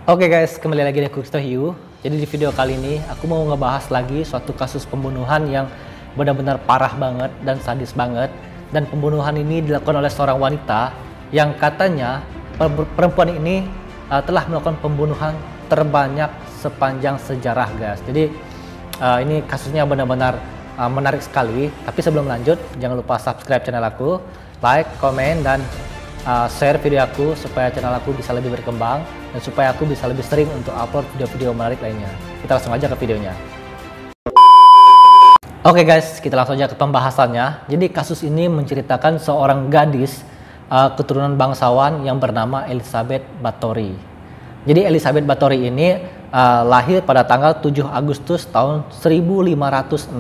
Oke guys, kembali lagi di Kusto Hiu. Jadi di video kali ini aku mau ngebahas lagi suatu kasus pembunuhan yang benar-benar parah banget dan sadis banget. Dan pembunuhan ini dilakukan oleh seorang wanita yang katanya perempuan ini telah melakukan pembunuhan terbanyak sepanjang sejarah guys. Jadi ini kasusnya benar-benar menarik sekali. Tapi sebelum lanjut, jangan lupa subscribe channel aku, like, komen, dan share video aku supaya channel aku bisa lebih berkembang dan supaya aku bisa lebih sering untuk upload video-video menarik lainnya. Kita langsung aja ke videonya. Oke guys, kita langsung aja ke pembahasannya. Jadi kasus ini menceritakan seorang gadis keturunan bangsawan yang bernama Elizabeth Bathory. Jadi Elizabeth Bathory ini lahir pada tanggal 7 Agustus tahun 1560.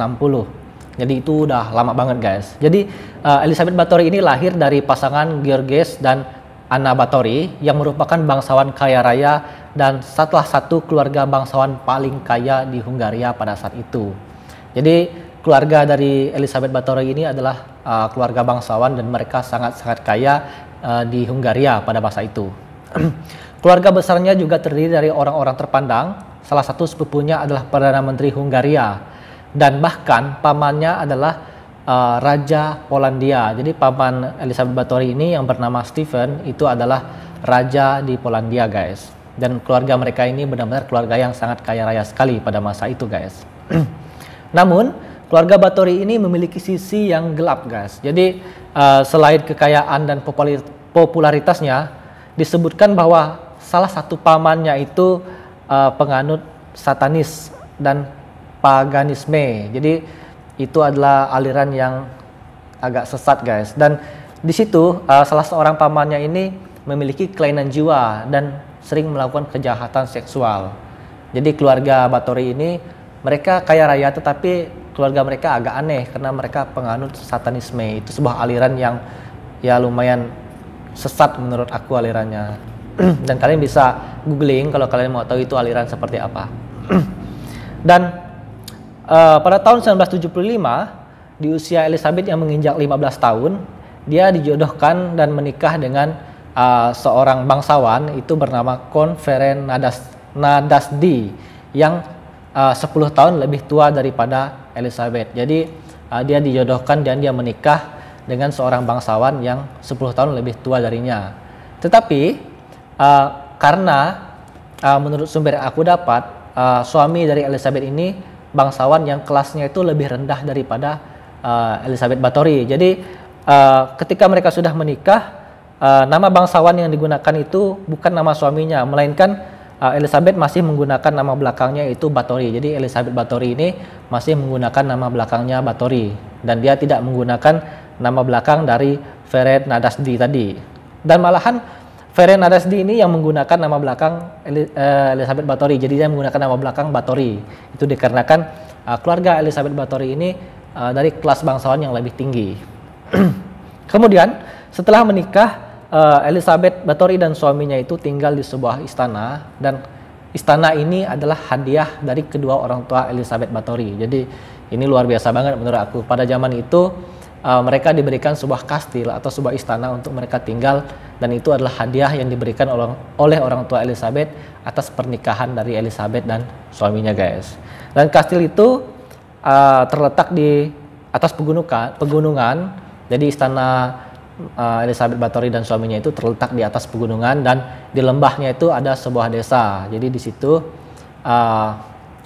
Jadi itu udah lama banget guys. Jadi Elizabeth Bathory ini lahir dari pasangan Georges dan Anna Bathory yang merupakan bangsawan kaya raya dan salah satu keluarga bangsawan paling kaya di Hungaria pada saat itu. Jadi keluarga dari Elizabeth Bathory ini adalah keluarga bangsawan dan mereka sangat-sangat kaya di Hungaria pada masa itu. Keluarga besarnya juga terdiri dari orang-orang terpandang. Salah satu sepupunya adalah Perdana Menteri Hungaria. Dan bahkan pamannya adalah Raja Polandia. Jadi paman Elizabeth Bathory ini yang bernama Stephen itu adalah raja di Polandia guys. Dan keluarga mereka ini benar-benar keluarga yang sangat kaya raya sekali pada masa itu guys. Namun keluarga Bathory ini memiliki sisi yang gelap guys. Jadi selain kekayaan dan popularitasnya, disebutkan bahwa salah satu pamannya itu penganut satanis dan paganisme. Jadi itu adalah aliran yang agak sesat guys. Dan di situ salah seorang pamannya ini memiliki kelainan jiwa dan sering melakukan kejahatan seksual. Jadi keluarga Bathory ini mereka kaya raya tetapi keluarga mereka agak aneh karena mereka penganut satanisme. Itu sebuah aliran yang ya lumayan sesat menurut aku alirannya. Dan kalian bisa googling kalau kalian mau tahu itu aliran seperti apa. Dan pada tahun 1975, di usia Elizabeth yang menginjak 15 tahun, dia dijodohkan dan menikah dengan seorang bangsawan itu bernama Conferent Nadasdy yang 10 tahun lebih tua daripada Elizabeth. Jadi dia dijodohkan dan dia menikah dengan seorang bangsawan yang 10 tahun lebih tua darinya. Tetapi karena menurut sumber yang aku dapat, suami dari Elizabeth ini bangsawan yang kelasnya itu lebih rendah daripada Elizabeth Bathory. Jadi ketika mereka sudah menikah, nama bangsawan yang digunakan itu bukan nama suaminya, melainkan Elizabeth masih menggunakan nama belakangnya itu Bathory. Jadi Elizabeth Bathory ini masih menggunakan nama belakangnya Bathory dan dia tidak menggunakan nama belakang dari Ferenc Nadasdy tadi. Dan malahan Ferenc Nadasdy ini yang menggunakan nama belakang Elizabeth Bathory. Jadi dia menggunakan nama belakang Bathory. Itu dikarenakan keluarga Elizabeth Bathory ini dari kelas bangsawan yang lebih tinggi. Kemudian setelah menikah, Elizabeth Bathory dan suaminya itu tinggal di sebuah istana. Dan istana ini adalah hadiah dari kedua orang tua Elizabeth Bathory. Jadi ini luar biasa banget menurut aku. Pada zaman itu mereka diberikan sebuah kastil atau sebuah istana untuk mereka tinggal, dan itu adalah hadiah yang diberikan oleh orang tua Elizabeth atas pernikahan dari Elizabeth dan suaminya guys. Dan kastil itu terletak di atas pegunungan. Jadi istana Elizabeth Bathory dan suaminya itu terletak di atas pegunungan dan di lembahnya itu ada sebuah desa. Jadi di situ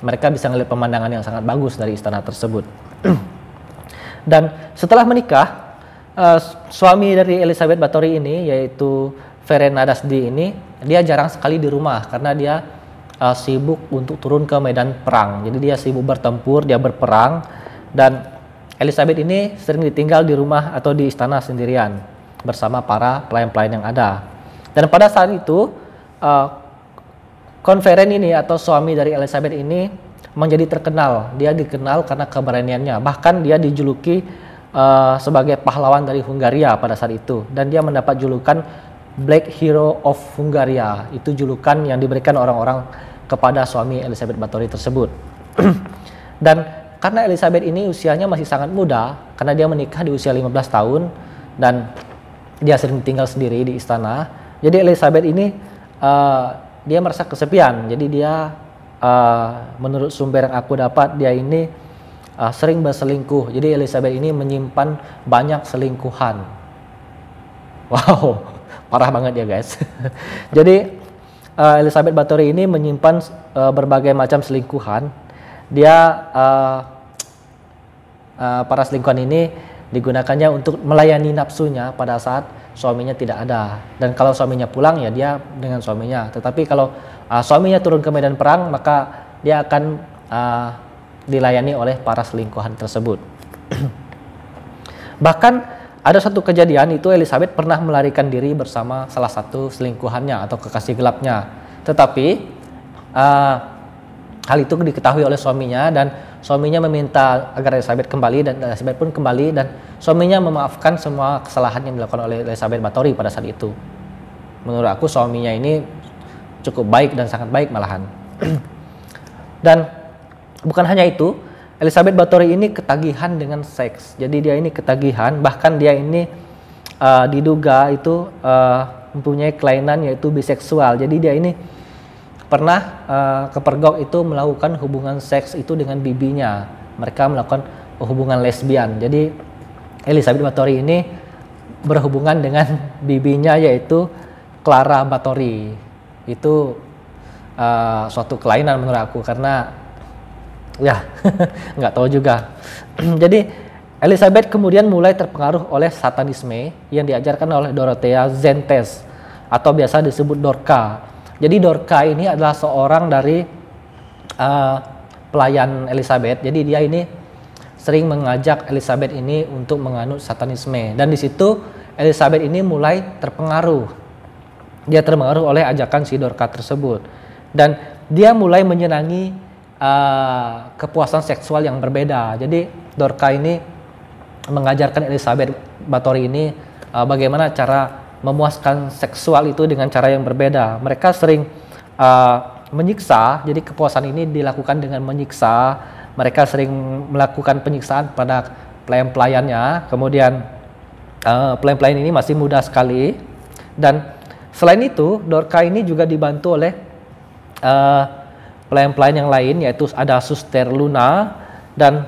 mereka bisa melihat pemandangan yang sangat bagus dari istana tersebut. Dan setelah menikah, suami dari Elizabeth Bathory ini yaitu Ferenc Nadasdy ini, dia jarang sekali di rumah karena dia sibuk untuk turun ke medan perang. Jadi dia sibuk bertempur, dia berperang, dan Elizabeth ini sering ditinggal di rumah atau di istana sendirian bersama para pelayan-pelayan yang ada. Dan pada saat itu Conferent ini atau suami dari Elizabeth ini menjadi terkenal. Dia dikenal karena keberaniannya. Bahkan dia dijuluki sebagai pahlawan dari Hungaria pada saat itu. Dan dia mendapat julukan Black Hero of Hungaria. Itu julukan yang diberikan orang-orang kepada suami Elizabeth Bathory tersebut. Dan karena Elizabeth ini usianya masih sangat muda, karena dia menikah di usia 15 tahun dan dia sering tinggal sendiri di istana. Jadi Elizabeth ini dia merasa kesepian. Jadi dia menurut sumber yang aku dapat, dia ini sering berselingkuh. Jadi Elizabeth ini menyimpan banyak selingkuhan. Wow, parah banget ya guys. Jadi Elizabeth Báthory ini menyimpan berbagai macam selingkuhan. Dia para selingkuhan ini digunakannya untuk melayani nafsunya pada saat suaminya tidak ada. Dan kalau suaminya pulang ya dia dengan suaminya. Tetapi kalau suaminya turun ke medan perang, maka dia akan dilayani oleh para selingkuhan tersebut. Bahkan ada satu kejadian itu Elizabeth pernah melarikan diri bersama salah satu selingkuhannya atau kekasih gelapnya. Tetapi hal itu diketahui oleh suaminya dan suaminya meminta agar Elizabeth kembali dan Elizabeth pun kembali dan suaminya memaafkan semua kesalahan yang dilakukan oleh Elizabeth Báthory pada saat itu. Menurut aku suaminya ini cukup baik dan sangat baik malahan. Dan bukan hanya itu, Elizabeth Báthory ini ketagihan dengan seks. Jadi dia ini ketagihan, bahkan dia ini diduga itu mempunyai kelainan yaitu biseksual. Jadi dia ini pernah kepergok itu melakukan hubungan seks itu dengan bibinya. Mereka melakukan hubungan lesbian. Jadi Elizabeth Báthory ini berhubungan dengan bibinya yaitu Clara Báthory. Itu suatu kelainan menurut aku karena ya nggak tahu juga. Jadi Elizabeth kemudian mulai terpengaruh oleh satanisme yang diajarkan oleh Dorothea Zentes atau biasa disebut Dorca. Jadi Dorca ini adalah seorang dari pelayan Elizabeth. Jadi dia ini sering mengajak Elizabeth ini untuk menganut satanisme. Dan di situ Elizabeth ini mulai terpengaruh. Dia terpengaruh oleh ajakan si Dorca tersebut. Dan dia mulai menyenangi kepuasan seksual yang berbeda. Jadi Dorca ini mengajarkan Elizabeth Báthory ini bagaimana cara memuaskan seksual itu dengan cara yang berbeda. Mereka sering menyiksa, jadi kepuasan ini dilakukan dengan menyiksa. Mereka sering melakukan penyiksaan pada pelayan-pelayannya. Kemudian pelayan-pelayan ini masih muda sekali. Dan selain itu, Dorca ini juga dibantu oleh pelayan-pelayan yang lain, yaitu ada Suster Luna dan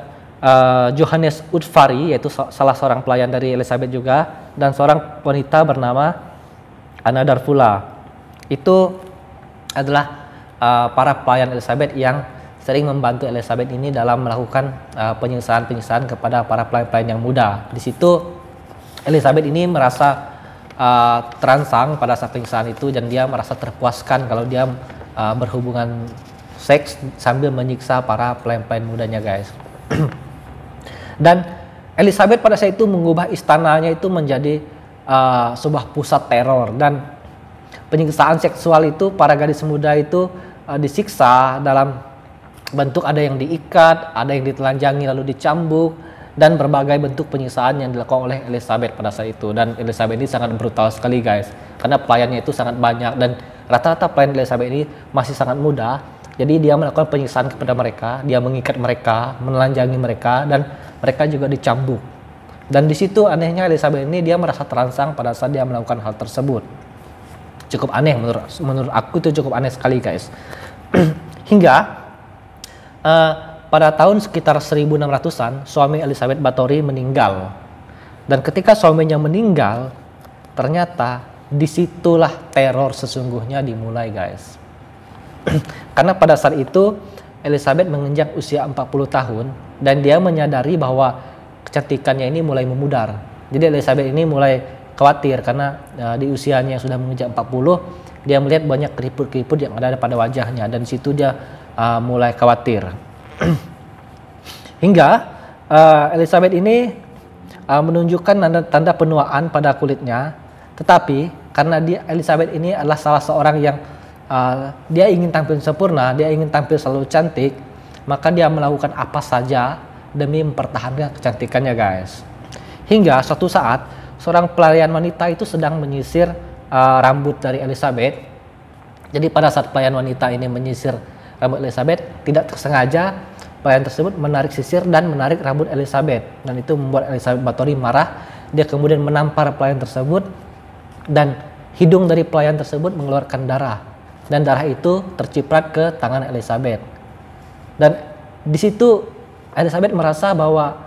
Johannes Udvari, yaitu salah seorang pelayan dari Elizabeth juga, dan seorang wanita bernama Anna Darfula. Itu adalah para pelayan Elizabeth yang sering membantu Elizabeth ini dalam melakukan penyiksaan-penyiksaan kepada para pelayan-pelayan yang muda. Di situ Elizabeth ini merasa terangsang pada saat penyiksaan itu dan dia merasa terpuaskan kalau dia berhubungan seks sambil menyiksa para pelayan-pelayan mudanya, guys. Dan Elizabeth pada saat itu mengubah istananya itu menjadi sebuah pusat teror, dan penyiksaan seksual itu para gadis muda itu disiksa dalam bentuk ada yang diikat, ada yang ditelanjangi lalu dicambuk, dan berbagai bentuk penyiksaan yang dilakukan oleh Elizabeth pada saat itu. Dan Elizabeth ini sangat brutal sekali, guys, karena pelayannya itu sangat banyak dan rata-rata pelayan Elizabeth ini masih sangat muda. Jadi dia melakukan penyiksaan kepada mereka, dia mengikat mereka, menelanjangi mereka, dan mereka juga dicambuk. Dan di situ anehnya Elizabeth ini dia merasa terangsang pada saat dia melakukan hal tersebut. Cukup aneh menurut aku, itu cukup aneh sekali, guys. Hingga pada tahun sekitar 1600-an suami Elizabeth Báthory meninggal. Dan ketika suaminya meninggal, ternyata disitulah teror sesungguhnya dimulai, guys. Karena pada saat itu Elizabeth menginjak usia 40 tahun dan dia menyadari bahwa kecantikannya ini mulai memudar. Jadi Elizabeth ini mulai khawatir karena di usianya yang sudah menginjak 40, dia melihat banyak keriput-keriput yang ada pada wajahnya, dan di situ dia mulai khawatir. Hingga Elizabeth ini menunjukkan tanda penuaan pada kulitnya, tetapi karena Elizabeth ini adalah salah seorang yang dia ingin tampil sempurna, dia ingin tampil selalu cantik, maka dia melakukan apa saja demi mempertahankan kecantikannya, guys. Hingga suatu saat seorang pelayan wanita itu sedang menyisir rambut dari Elizabeth. Jadi pada saat pelayan wanita ini menyisir rambut Elizabeth, tidak tersengaja pelayan tersebut menarik sisir dan menarik rambut Elizabeth, dan itu membuat Elizabeth Báthory marah. Dia kemudian menampar pelayan tersebut dan hidung dari pelayan tersebut mengeluarkan darah. dan darah itu terciprat ke tangan Elizabeth. Dan di situ Elizabeth merasa bahwa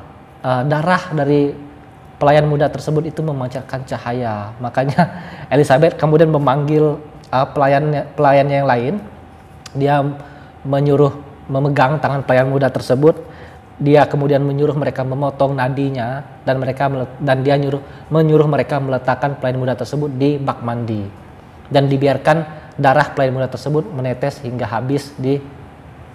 darah dari pelayan muda tersebut itu memancarkan cahaya. Makanya Elizabeth kemudian memanggil pelayannya yang lain. Dia memegang tangan pelayan muda tersebut. Dia kemudian menyuruh mereka memotong nadinya, dan dia menyuruh mereka meletakkan pelayan muda tersebut di bak mandi, dan dibiarkan darah pelayan muda tersebut menetes hingga habis di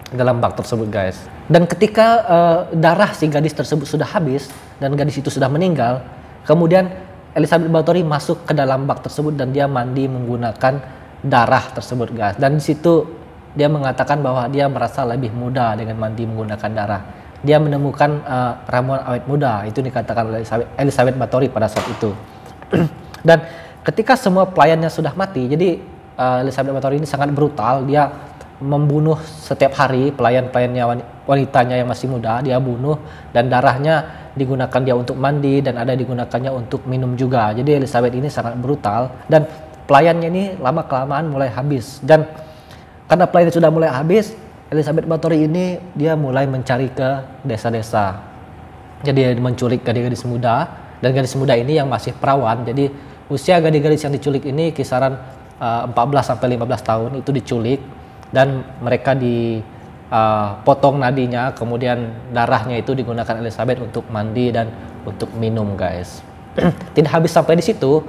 dalam bak tersebut, guys. Dan ketika darah si gadis tersebut sudah habis dan gadis itu sudah meninggal, kemudian Elizabeth Báthory masuk ke dalam bak tersebut dan dia mandi menggunakan darah tersebut, guys. Dan di situ dia mengatakan bahwa dia merasa lebih muda dengan mandi menggunakan darah. Dia menemukan ramuan awet muda, itu dikatakan oleh Elizabeth Báthory pada saat itu. Dan ketika semua pelayannya sudah mati, jadi Elizabeth Báthory ini sangat brutal. Dia membunuh setiap hari pelayannya wanitanya yang masih muda, dia bunuh, dan darahnya digunakan dia untuk mandi dan ada digunakannya untuk minum juga. Jadi Elizabeth ini sangat brutal, dan pelayannya ini lama kelamaan mulai habis. Dan karena pelayannya sudah mulai habis, Elizabeth Báthory ini dia mulai mencari ke desa-desa. Jadi dia menculik gadis-gadis muda, dan gadis muda ini yang masih perawan. Jadi usia gadis-gadis yang diculik ini kisaran 14-15 tahun itu diculik, dan mereka dipotong nadinya, kemudian darahnya itu digunakan Elizabeth untuk mandi dan untuk minum, guys. Tidak habis sampai di situ,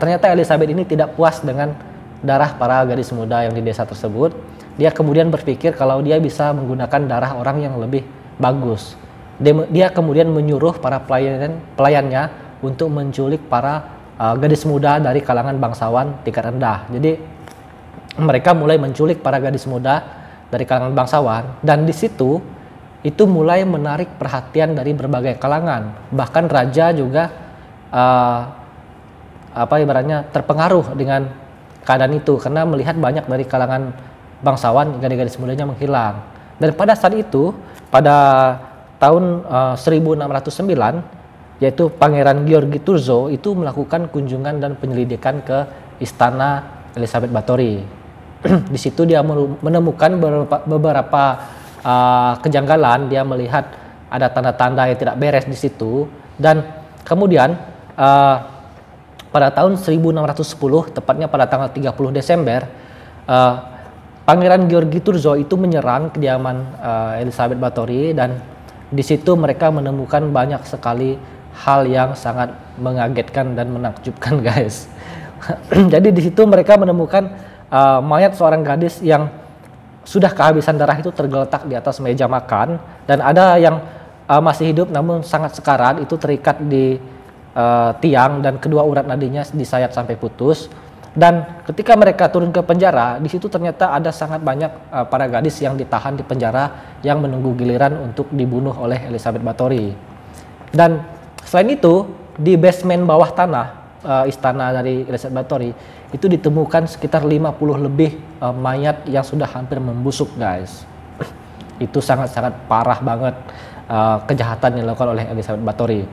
ternyata Elizabeth ini tidak puas dengan darah para gadis muda yang di desa tersebut. Dia kemudian berpikir kalau dia bisa menggunakan darah orang yang lebih bagus. Dia kemudian menyuruh para pelayannya untuk menculik para gadis muda dari kalangan bangsawan tingkat rendah. Jadi mereka mulai menculik para gadis muda dari kalangan bangsawan, dan di situ itu mulai menarik perhatian dari berbagai kalangan. Bahkan raja juga ibaratnya terpengaruh dengan keadaan itu, karena melihat banyak dari kalangan bangsawan gadis-gadis mudanya menghilang. Dan pada saat itu, pada tahun 1609, yaitu Pangeran Gheorghe Thurzo itu melakukan kunjungan dan penyelidikan ke istana Elizabeth Báthory. Di situ dia menemukan beberapa kejanggalan. Dia melihat ada tanda-tanda yang tidak beres di situ, dan kemudian pada tahun 1610, tepatnya pada tanggal 30 Desember, Pangeran Gheorghe Thurzo itu menyerang kediaman Elizabeth Báthory, dan di situ mereka menemukan banyak sekali hal yang sangat mengagetkan dan menakjubkan, guys. Jadi di situ mereka menemukan mayat seorang gadis yang sudah kehabisan darah itu tergeletak di atas meja makan, dan ada yang masih hidup namun sangat sekarat, itu terikat di tiang dan kedua urat nadinya disayat sampai putus. Dan ketika mereka turun ke penjara, di situ ternyata ada sangat banyak para gadis yang ditahan di penjara yang menunggu giliran untuk dibunuh oleh Elizabeth Báthory. Dan selain itu, di basement bawah tanah istana dari Elizabeth Báthory itu ditemukan sekitar 50 lebih mayat yang sudah hampir membusuk, guys. Itu sangat-sangat parah banget kejahatan yang dilakukan oleh Elizabeth Báthory.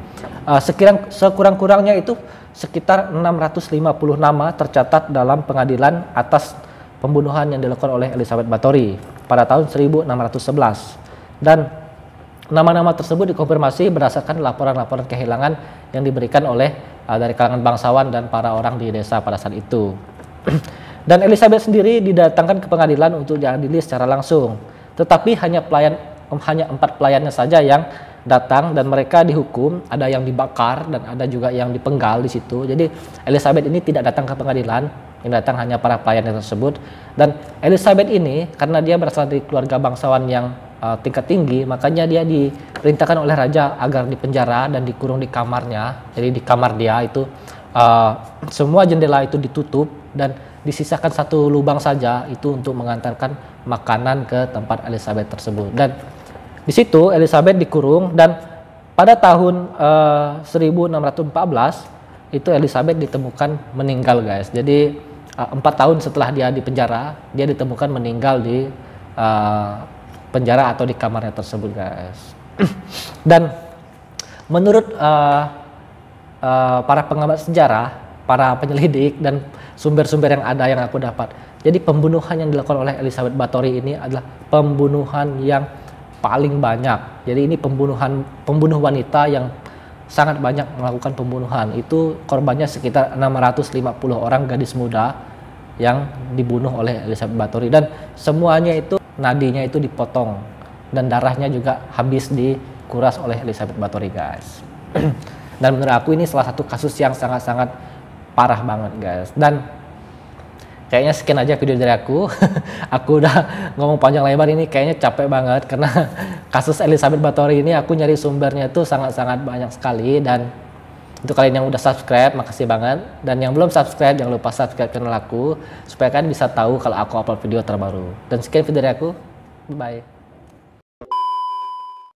Sekurang-kurangnya itu sekitar 650 nama tercatat dalam pengadilan atas pembunuhan yang dilakukan oleh Elizabeth Báthory pada tahun 1611. Dan nama-nama tersebut dikonfirmasi berdasarkan laporan-laporan kehilangan yang diberikan oleh dari kalangan bangsawan dan para orang di desa pada saat itu. Dan Elizabeth sendiri didatangkan ke pengadilan untuk diadili secara langsung. Tetapi hanya 4 pelayannya saja yang datang, dan mereka dihukum. Ada yang dibakar dan ada juga yang dipenggal di situ. Jadi Elizabeth ini tidak datang ke pengadilan, yang datang hanya para pelayan tersebut. Dan Elizabeth ini karena dia berasal dari keluarga bangsawan yang tingkat tinggi, makanya dia diperintahkan oleh raja agar dipenjara dan dikurung di kamarnya. Jadi di kamar dia itu semua jendela itu ditutup dan disisakan satu lubang saja itu untuk mengantarkan makanan ke tempat Elizabeth tersebut. Dan di situ Elizabeth dikurung, dan pada tahun 1614 itu Elizabeth ditemukan meninggal, guys. Jadi 4 tahun setelah dia di penjara, dia ditemukan meninggal di penjara atau di kamarnya tersebut, guys. Dan menurut para pengamat sejarah, para penyelidik dan sumber-sumber yang ada yang aku dapat, Jadi pembunuhan yang dilakukan oleh Elizabeth Bathory ini adalah pembunuhan yang paling banyak. Jadi ini pembunuh wanita yang sangat banyak melakukan pembunuhan. Itu korbannya sekitar 650 orang gadis muda yang dibunuh oleh Elizabeth Bathory, dan semuanya itu nadinya itu dipotong dan darahnya juga habis dikuras oleh Elizabeth Bathory, guys. Dan menurut aku ini salah satu kasus yang sangat-sangat parah banget, guys. Dan kayaknya sekian aja video dari aku. Aku udah ngomong panjang lebar ini, kayaknya capek banget karena kasus Elizabeth Bathory ini aku nyari sumbernya itu sangat-sangat banyak sekali. Dan untuk kalian yang udah subscribe, makasih banget. Dan yang belum subscribe, jangan lupa subscribe channel aku supaya kalian bisa tahu kalau aku upload video terbaru. Dan sekian video dari aku, bye.